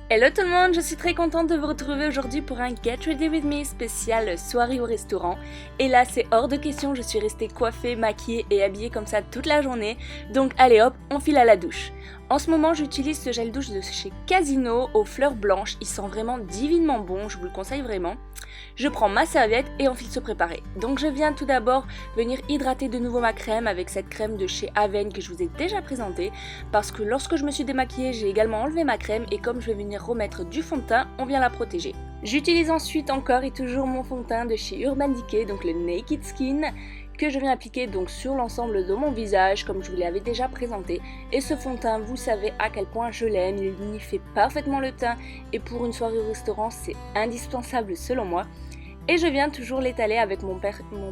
Hello tout le monde, je suis très contente de vous retrouver aujourd'hui pour un Get Ready With Me spécial soirée au restaurant. Et là c'est hors de question, je suis restée coiffée, maquillée et habillée comme ça toute la journée. Donc allez hop, on file à la douche. En ce moment j'utilise ce gel douche de chez Casino aux fleurs blanches, il sent vraiment divinement bon, je vous le conseille vraiment. Je prends ma serviette et on file se préparer. Donc je viens tout d'abord venir hydrater de nouveau ma crème avec cette crème de chez Avène que je vous ai déjà présentée. Parce que lorsque je me suis démaquillée, j'ai également enlevé ma crème et comme je vais venir remettre du fond de teint, on vient la protéger. J'utilise ensuite encore et toujours mon fond de teint de chez Urban Decay, donc le Naked Skin, que je viens appliquer donc sur l'ensemble de mon visage comme je vous l'avais déjà présenté. Et ce fond de teint, vous savez à quel point je l'aime, il unifie parfaitement le teint et pour une soirée au restaurant c'est indispensable selon moi. Et je viens toujours l'étaler avec mon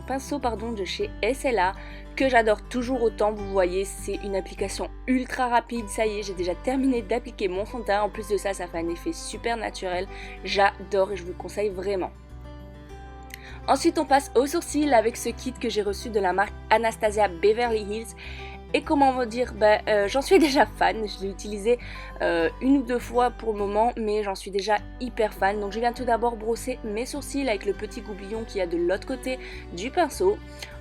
pinceau de chez SLA que j'adore toujours autant, vous voyez c'est une application ultra rapide, ça y est j'ai déjà terminé d'appliquer mon fond de teint, en plus de ça ça fait un effet super naturel, j'adore et je vous le conseille vraiment. Ensuite on passe aux sourcils avec ce kit que j'ai reçu de la marque Anastasia Beverly Hills. Et comment on va dire, j'en suis déjà fan, je l'ai utilisé une ou deux fois pour le moment, mais j'en suis déjà hyper fan. Donc je viens tout d'abord brosser mes sourcils avec le petit goupillon qu'il y a de l'autre côté du pinceau.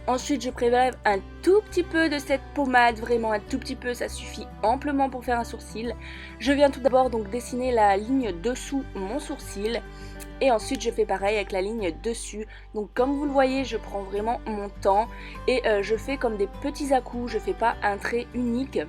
Ensuite je prélève un tout petit peu de cette pommade, vraiment un tout petit peu, ça suffit amplement pour faire un sourcil. Je viens tout d'abord donc dessiner la ligne dessous mon sourcil. Et ensuite je fais pareil avec la ligne dessus. Donc comme vous le voyez je prends vraiment mon temps et je fais comme des petits à-coups, je fais pas un trait unique.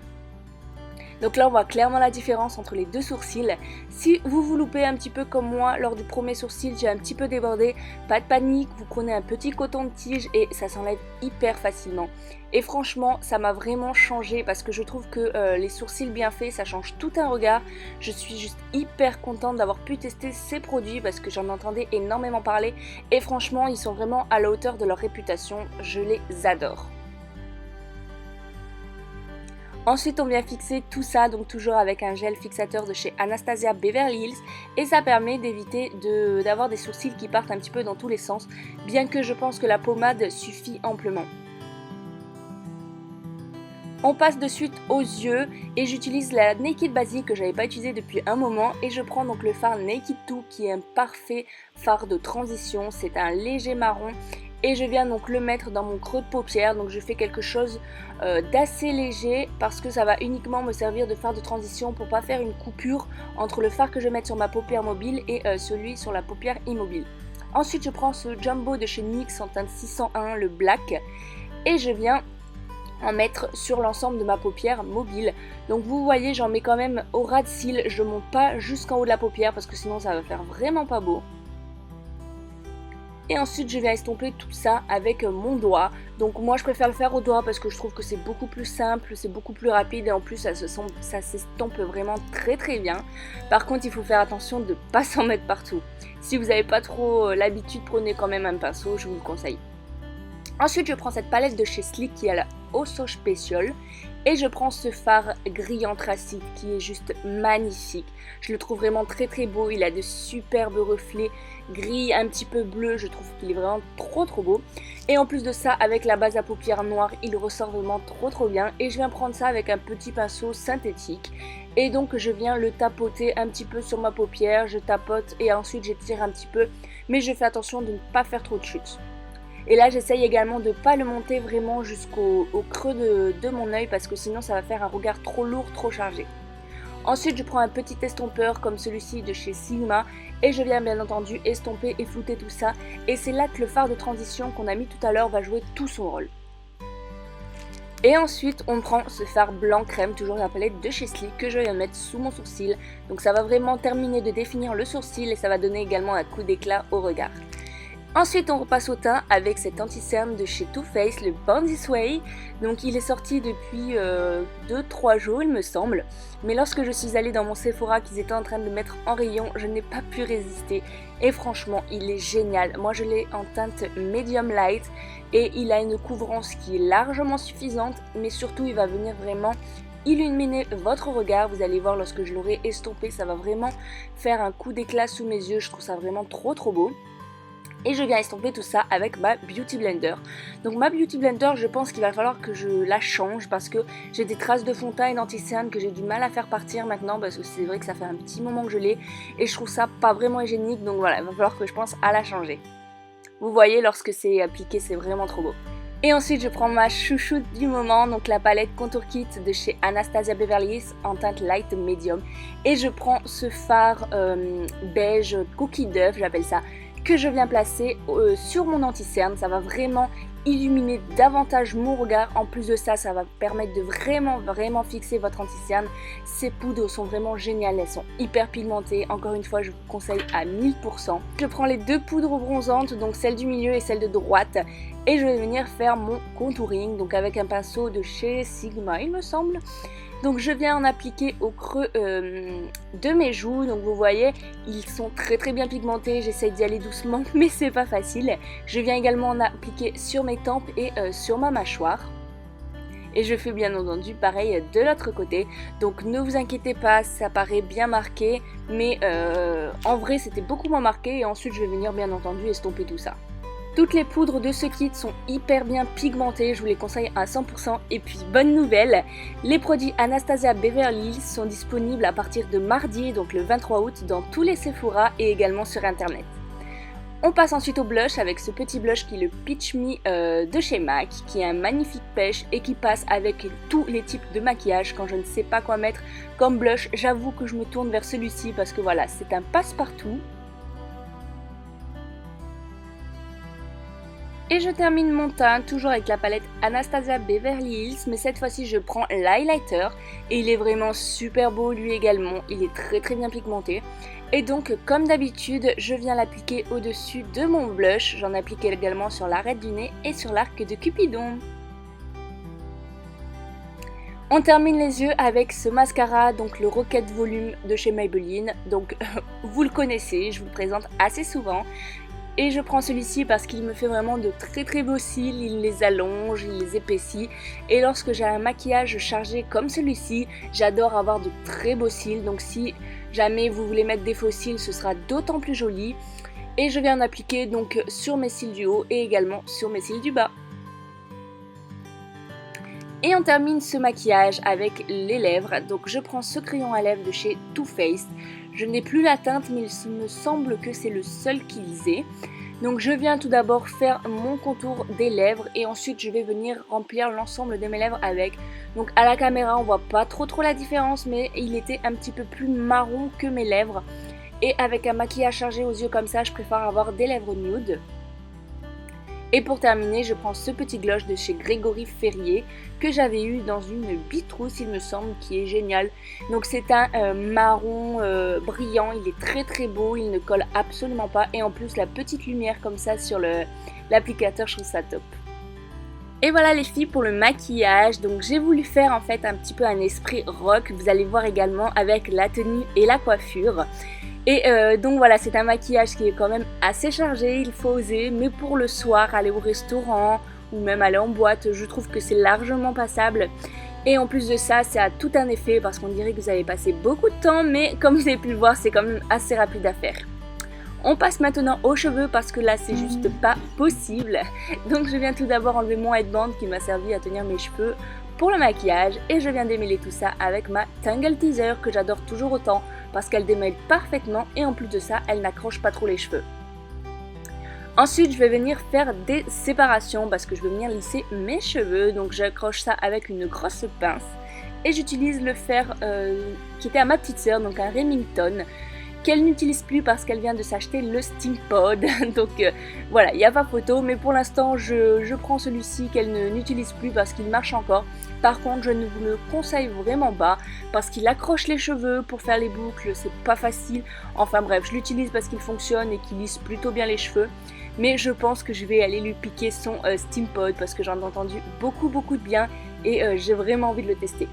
Donc là on voit clairement la différence entre les deux sourcils. Si vous vous loupez un petit peu comme moi lors du premier sourcil, j'ai un petit peu débordé, pas de panique, vous prenez un petit coton de tige et ça s'enlève hyper facilement. Et franchement ça m'a vraiment changé parce que je trouve que les sourcils bien faits ça change tout un regard. Je suis juste hyper contente d'avoir pu tester ces produits parce que j'en entendais énormément parler et franchement ils sont vraiment à la hauteur de leur réputation, je les adore. Ensuite on vient fixer tout ça, donc toujours avec un gel fixateur de chez Anastasia Beverly Hills et ça permet d'éviter d'avoir des sourcils qui partent un petit peu dans tous les sens, bien que je pense que la pommade suffit amplement. On passe de suite aux yeux et j'utilise la Naked Basic que j'avais pas utilisée depuis un moment et je prends donc le fard Naked 2 qui est un parfait fard de transition, c'est un léger marron. Et je viens donc le mettre dans mon creux de paupière, donc je fais quelque chose d'assez léger parce que ça va uniquement me servir de fard de transition pour pas faire une coupure entre le fard que je vais mettre sur ma paupière mobile et celui sur la paupière immobile. Ensuite je prends ce Jumbo de chez NYX en teinte 601, le black, et je viens en mettre sur l'ensemble de ma paupière mobile. Donc vous voyez j'en mets quand même au ras de cils, je monte pas jusqu'en haut de la paupière parce que sinon ça va faire vraiment pas beau. Et ensuite je viens estomper tout ça avec mon doigt. Donc moi je préfère le faire au doigt parce que je trouve que c'est beaucoup plus simple, c'est beaucoup plus rapide et en plus ça s'estompe vraiment très bien. Par contre il faut faire attention de ne pas s'en mettre partout. Si vous n'avez pas trop l'habitude, prenez quand même un pinceau, je vous le conseille. Ensuite je prends cette palette de chez Sleek qui est la Oso Special et je prends ce fard gris anthracite qui est juste magnifique. Je le trouve vraiment très beau, il a de superbes reflets gris, un petit peu bleu, je trouve qu'il est vraiment trop beau. Et en plus de ça, avec la base à paupières noire, il ressort vraiment trop bien. Et je viens prendre ça avec un petit pinceau synthétique. Et donc je viens le tapoter un petit peu sur ma paupière, je tapote et ensuite j'étire un petit peu. Mais je fais attention de ne pas faire trop de chutes. Et là j'essaye également de ne pas le monter vraiment jusqu'au creux de mon œil parce que sinon ça va faire un regard trop lourd, trop chargé. Ensuite je prends un petit estompeur comme celui-ci de chez Sigma et je viens bien entendu estomper et flouter tout ça. Et c'est là que le fard de transition qu'on a mis tout à l'heure va jouer tout son rôle. Et ensuite on prend ce fard blanc crème, toujours la palette de chez Sleek que je viens mettre sous mon sourcil. Donc ça va vraiment terminer de définir le sourcil et ça va donner également un coup d'éclat au regard. Ensuite on repasse au teint avec cet anti-cerne de chez Too Faced, le Born This Way. Donc il est sorti depuis 2-3 jours il me semble. Mais lorsque je suis allée dans mon Sephora qu'ils étaient en train de le mettre en rayon, je n'ai pas pu résister. Et franchement il est génial. Moi je l'ai en teinte medium light et il a une couvrance qui est largement suffisante. Mais surtout il va venir vraiment illuminer votre regard. Vous allez voir lorsque je l'aurai estompé, ça va vraiment faire un coup d'éclat sous mes yeux. Je trouve ça vraiment trop beau. Et je viens estomper tout ça avec ma Beauty Blender. Donc ma Beauty Blender, je pense qu'il va falloir que je la change parce que j'ai des traces de fond de teint et d'anti-cerne que j'ai du mal à faire partir maintenant parce que c'est vrai que ça fait un petit moment que je l'ai et je trouve ça pas vraiment hygiénique, donc voilà, il va falloir que je pense à la changer. Vous voyez, lorsque c'est appliqué, c'est vraiment trop beau. Et ensuite je prends ma chouchoute du moment, donc la palette Contour Kit de chez Anastasia Beverly Hills en teinte light medium. Et je prends ce fard beige cookie d'œuf, j'appelle ça, que je viens placer sur mon anti-cerne. Ça va vraiment illuminer davantage mon regard. En plus de ça, ça va permettre de vraiment fixer votre anti-cerne. Ces poudres sont vraiment géniales, elles sont hyper pigmentées. Encore une fois, je vous conseille à 1000%. Je prends les deux poudres bronzantes, donc celle du milieu et celle de droite. Et je vais venir faire mon contouring, donc avec un pinceau de chez Sigma, il me semble. Donc je viens en appliquer au creux de mes joues, donc vous voyez, ils sont très bien pigmentés, j'essaye d'y aller doucement mais c'est pas facile. Je viens également en appliquer sur mes tempes et sur ma mâchoire. Et je fais bien entendu pareil de l'autre côté, donc ne vous inquiétez pas, ça paraît bien marqué, mais en vrai c'était beaucoup moins marqué et ensuite je vais venir bien entendu estomper tout ça. Toutes les poudres de ce kit sont hyper bien pigmentées, je vous les conseille à 100%. Et puis bonne nouvelle, les produits Anastasia Beverly Hills sont disponibles à partir de mardi, donc le 23 août, dans tous les Sephora et également sur internet. On passe ensuite au blush avec ce petit blush qui est le Peach Me de chez MAC, qui est un magnifique pêche et qui passe avec tous les types de maquillage. Quand je ne sais pas quoi mettre comme blush, j'avoue que je me tourne vers celui-ci parce que voilà, c'est un passe-partout. Et je termine mon teint toujours avec la palette Anastasia Beverly Hills, mais cette fois-ci je prends l'highlighter et il est vraiment super beau lui également, il est très bien pigmenté. Et donc comme d'habitude je viens l'appliquer au-dessus de mon blush, j'en applique également sur l'arête du nez et sur l'arc de Cupidon. On termine les yeux avec ce mascara, donc le Rocket Volume de chez Maybelline, donc vous le connaissez, je vous le présente assez souvent. Et je prends celui-ci parce qu'il me fait vraiment de très beaux cils, il les allonge, il les épaissit. Et lorsque j'ai un maquillage chargé comme celui-ci, j'adore avoir de très beaux cils. Donc si jamais vous voulez mettre des faux cils, ce sera d'autant plus joli. Et je viens en appliquer donc sur mes cils du haut et également sur mes cils du bas. Et on termine ce maquillage avec les lèvres. Donc je prends ce crayon à lèvres de chez Too Faced. Je n'ai plus la teinte mais il me semble que c'est le seul qu'ils aient. Donc je viens tout d'abord faire mon contour des lèvres et ensuite je vais venir remplir l'ensemble de mes lèvres avec. Donc à la caméra on voit pas trop la différence, mais il était un petit peu plus marron que mes lèvres. Et avec un maquillage chargé aux yeux comme ça, je préfère avoir des lèvres nude. Et pour terminer, je prends ce petit gloss de chez Grégory Ferrier que j'avais eu dans une bitrousse, il me semble, qui est génial. Donc c'est un marron brillant, il est très beau, il ne colle absolument pas. Et en plus la petite lumière comme ça sur l'applicateur, je trouve ça top. Et voilà les filles pour le maquillage, donc j'ai voulu faire en fait un petit peu un esprit rock, vous allez voir également avec la tenue et la coiffure. Et donc voilà, c'est un maquillage qui est quand même assez chargé, il faut oser, mais pour le soir, aller au restaurant ou même aller en boîte, je trouve que c'est largement passable. Et en plus de ça, ça a tout un effet parce qu'on dirait que vous avez passé beaucoup de temps, mais comme vous avez pu le voir, c'est quand même assez rapide à faire. On passe maintenant aux cheveux parce que là c'est juste pas possible. Donc je viens tout d'abord enlever mon headband qui m'a servi à tenir mes cheveux pour le maquillage et je viens démêler tout ça avec ma Tangle Teaser que j'adore toujours autant parce qu'elle démêle parfaitement et en plus de ça elle n'accroche pas trop les cheveux. Ensuite je vais venir faire des séparations parce que je vais venir lisser mes cheveux, donc j'accroche ça avec une grosse pince et j'utilise le fer qui était à ma petite sœur, donc un Remington, qu'elle n'utilise plus parce qu'elle vient de s'acheter le Steam Pod. Donc voilà, il n'y a pas photo, mais pour l'instant je prends celui-ci qu'elle n'utilise plus parce qu'il marche encore. Par contre je ne vous le conseille vraiment pas parce qu'il accroche les cheveux pour faire les boucles, c'est pas facile. Enfin bref, je l'utilise parce qu'il fonctionne et qu'il lisse plutôt bien les cheveux. Mais je pense que je vais aller lui piquer son Steam Pod parce que j'en ai entendu beaucoup de bien et j'ai vraiment envie de le tester.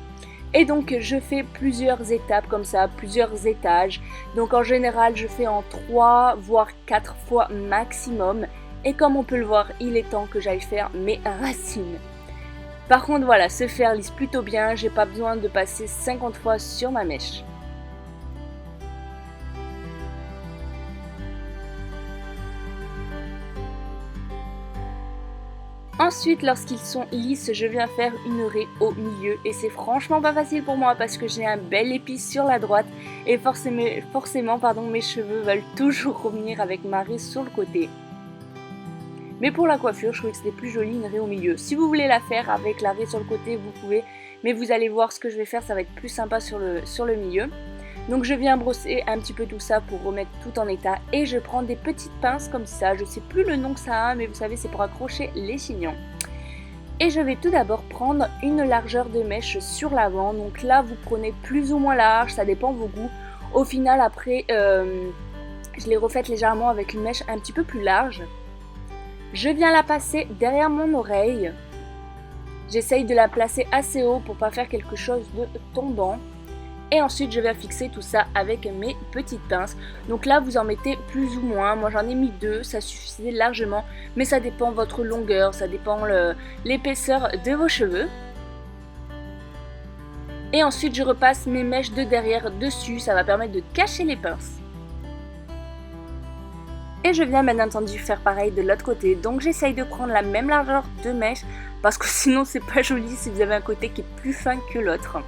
Et donc je fais plusieurs étapes comme ça, plusieurs étages. Donc en général je fais en 3 voire 4 fois maximum. Et comme on peut le voir, il est temps que j'aille faire mes racines. Par contre voilà, ce fer lisse plutôt bien, j'ai pas besoin de passer 50 fois sur ma mèche. Ensuite, lorsqu'ils sont lisses, je viens faire une raie au milieu et c'est franchement pas facile pour moi parce que j'ai un bel épice sur la droite et forcément mes cheveux veulent toujours revenir avec ma raie sur le côté. Mais pour la coiffure, je trouvais que c'était plus joli une raie au milieu. Si vous voulez la faire avec la raie sur le côté, vous pouvez, mais vous allez voir ce que je vais faire, ça va être plus sympa sur le milieu. Donc je viens brosser un petit peu tout ça pour remettre tout en état et je prends des petites pinces comme ça, je sais plus le nom que ça a mais vous savez c'est pour accrocher les chignons. Et je vais tout d'abord prendre une largeur de mèche sur l'avant, donc là vous prenez plus ou moins large, ça dépend de vos goûts. Au final après je les refaite légèrement avec une mèche un petit peu plus large. Je viens la passer derrière mon oreille, j'essaye de la placer assez haut pour pas faire quelque chose de tombant. Et ensuite je vais fixer tout ça avec mes petites pinces. Donc là vous en mettez plus ou moins, moi j'en ai mis 2, ça suffisait largement. Mais ça dépend de votre longueur, ça dépend l'épaisseur de vos cheveux. Et ensuite je repasse mes mèches de derrière dessus, ça va permettre de cacher les pinces. Et je viens bien entendu faire pareil de l'autre côté, donc j'essaye de prendre la même largeur de mèche parce que sinon c'est pas joli si vous avez un côté qui est plus fin que l'autre.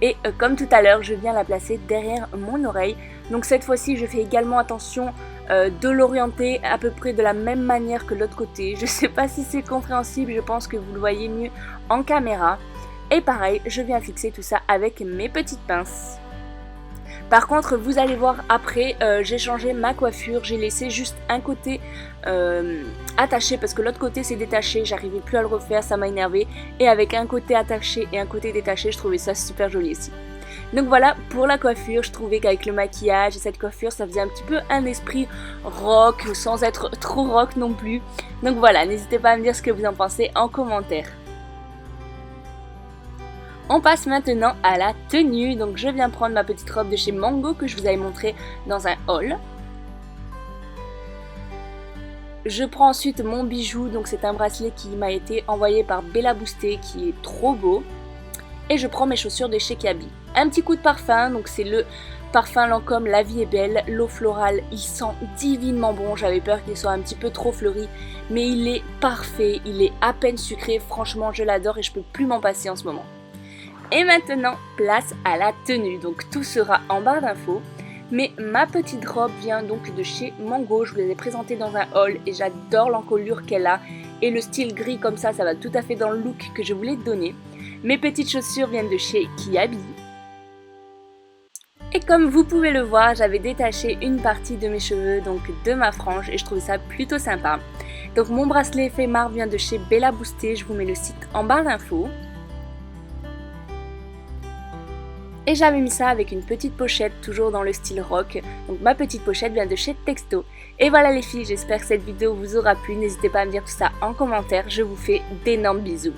Et comme tout à l'heure, je viens la placer derrière mon oreille. Donc cette fois-ci, je fais également attention de l'orienter à peu près de la même manière que l'autre côté. Je sais pas si c'est compréhensible, je pense que vous le voyez mieux en caméra. Et pareil, je viens fixer tout ça avec mes petites pinces. Par contre, vous allez voir après, j'ai changé ma coiffure, j'ai laissé juste un côté attaché parce que l'autre côté s'est détaché, j'arrivais plus à le refaire, ça m'a énervé. Et avec un côté attaché et un côté détaché, je trouvais ça super joli aussi. Donc voilà, pour la coiffure, je trouvais qu'avec le maquillage et cette coiffure, ça faisait un petit peu un esprit rock, sans être trop rock non plus. Donc voilà, n'hésitez pas à me dire ce que vous en pensez en commentaire. On passe maintenant à la tenue, donc je viens prendre ma petite robe de chez Mango que je vous avais montré dans un haul. Je prends ensuite mon bijou, donc c'est un bracelet qui m'a été envoyé par Bella Boosté qui est trop beau. Et je prends mes chaussures de chez Kaby. Un petit coup de parfum, donc c'est le parfum Lancôme La Vie est Belle, l'eau florale, il sent divinement bon, j'avais peur qu'il soit un petit peu trop fleuri, mais il est parfait, il est à peine sucré, franchement je l'adore et je peux plus m'en passer en ce moment. Et maintenant, place à la tenue, donc tout sera en barre d'infos. Mais ma petite robe vient donc de chez Mango, je vous l'ai présentée dans un haul et j'adore l'encolure qu'elle a. Et le style gris comme ça va tout à fait dans le look que je voulais donner. Mes petites chaussures viennent de chez Kiabi. Et comme vous pouvez le voir, j'avais détaché une partie de mes cheveux, donc de ma frange, et je trouvais ça plutôt sympa. Donc mon bracelet éphémère vient de chez Bella Boosté, je vous mets le site en barre d'infos. Et j'avais mis ça avec une petite pochette, toujours dans le style rock. Donc ma petite pochette vient de chez Texto. Et voilà les filles, j'espère que cette vidéo vous aura plu. N'hésitez pas à me dire tout ça en commentaire. Je vous fais d'énormes bisous.